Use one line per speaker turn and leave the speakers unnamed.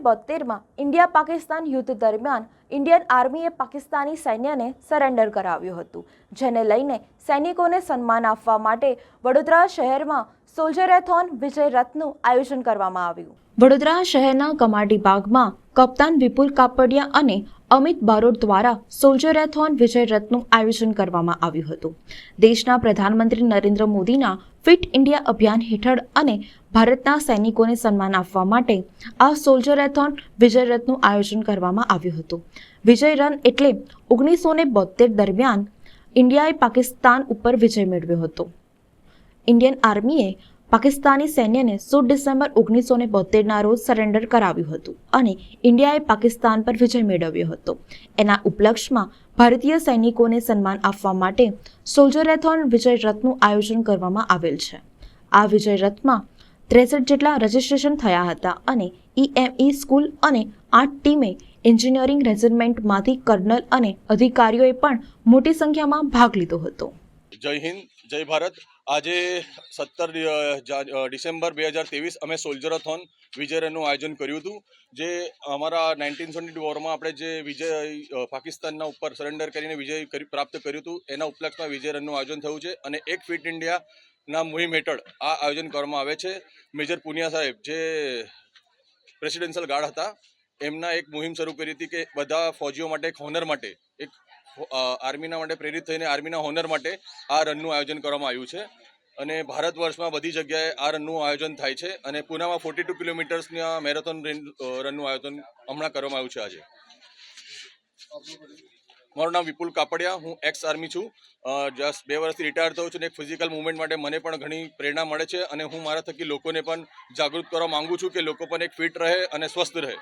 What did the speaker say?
1972માં India Pakistan યુદ્ધ દરમિયાન Indian આર્મીએ Pakistani સૈન્યને surrender કરાવ્યું હતું, જેને લઈને સૈનિકોને સન્માન આપવા માટે વડોદરા શહેરમાં સોલ્જરેથોન વિજય રથનું આયોજન કરવામાં આવ્યું। વડોદરા શહેરના કમાટી બાગમાં કપ્તાન વિપુલ કાપડિયા અને અમિત બારોટ દ્વારા સોલ્જરેથોન વિજય રથનું આયોજન કરવામાં આવ્યું હતું। દેશના પ્રધાનમંત્રી નરેન્દ્ર મોદીના ફિટ ઇન્ડિયા અભિયાન હેઠળ અને ભારતના સૈનિકોને સન્માન આપવા માટે આ સોલ્જરેથોન વિજય રથનું આયોજન કરવામાં આવ્યું હતું। વિજય રન એટલે 1972 દરમિયાન ઇન્ડિયાએ પાકિસ્તાન ઉપર વિજય મેળવ્યો હતો। ઇન્ડિયન આર્મીએ પાકિસ્તાની સૈન્યને 16 ડિસેમ્બર 1972ના રોજ સરેન્ડર કરાવ્યું હતું અને ઇન્ડિયાએ પાકિસ્તાન પર વિજય મેળવ્યો હતો। એના ઉપલક્ષમાં ભારતીય સૈનિકોને સન્માન આપવા માટે સોલ્જરેથોન વિજય રથનું આયોજન કરવામાં આવેલ છે। આ વિજય રથમાં 63 જેટલા રજીસ્ટ્રેશન થયા હતા અને EME સ્કૂલ અને 8 ટીમે એન્જિનિયરિંગ રેજિમેન્ટમાંથી કર્નલ અને અધિકારીઓએ પણ મોટી સંખ્યામાં ભાગ લીધો હતો।
જય હિન્દ, જય ભારત। આજે 17 ડિસેમ્બર 2023 અમે સોલ્જરેથોન વિજય રનનું આયોજન કર્યું હતું, જે અમારા 1972 વોરમાં આપણે જે વિજય પાકિસ્તાનના ઉપર સરેન્ડર કરીને વિજય પ્રાપ્ત કર્યું હતું, એના ઉપલક્ષમાં વિજય રનનું આયોજન થયું છે અને એક ફિટ ઇન્ડિયાના મુહિમ હેઠળ આ આયોજન કરવામાં આવે છે। મેજર પુનિયા સાહેબ, જે પ્રેસિડેન્શિયલ ગાર્ડ હતા, એમના એક મુહિમ શરૂ કરી હતી કે બધા ફૌજીઓ માટે એક હોનર માટે, એક આર્મીના માટે પ્રેરિત થઈને આર્મીના હોનર માટે આ રનનું આયોજન કરવામાં આવ્યું છે અને ભારત વર્ષમાં બધી જગ્યાએ આ રનનું આયોજન થાય છે અને પુનામાં 42 કિલોમીટર્સના મેરેથોન રનનું આયોજન હમણાં કરવામાં આવ્યું છે। આજે મારું નામ વિપુલ કાપડિયા, હું એક્સ આર્મી છું, જસ્ટ 2 વર્ષથી રિટાયર થયો છું અને એક ફિઝિકલ મૂવમેન્ટ માટે મને પણ ઘણી પ્રેરણા મળે છે અને હું મારા થકી લોકોને પણ જાગૃત કરવા માંગુ છું કે લોકો પણ એક ફિટ રહે અને સ્વસ્થ રહે।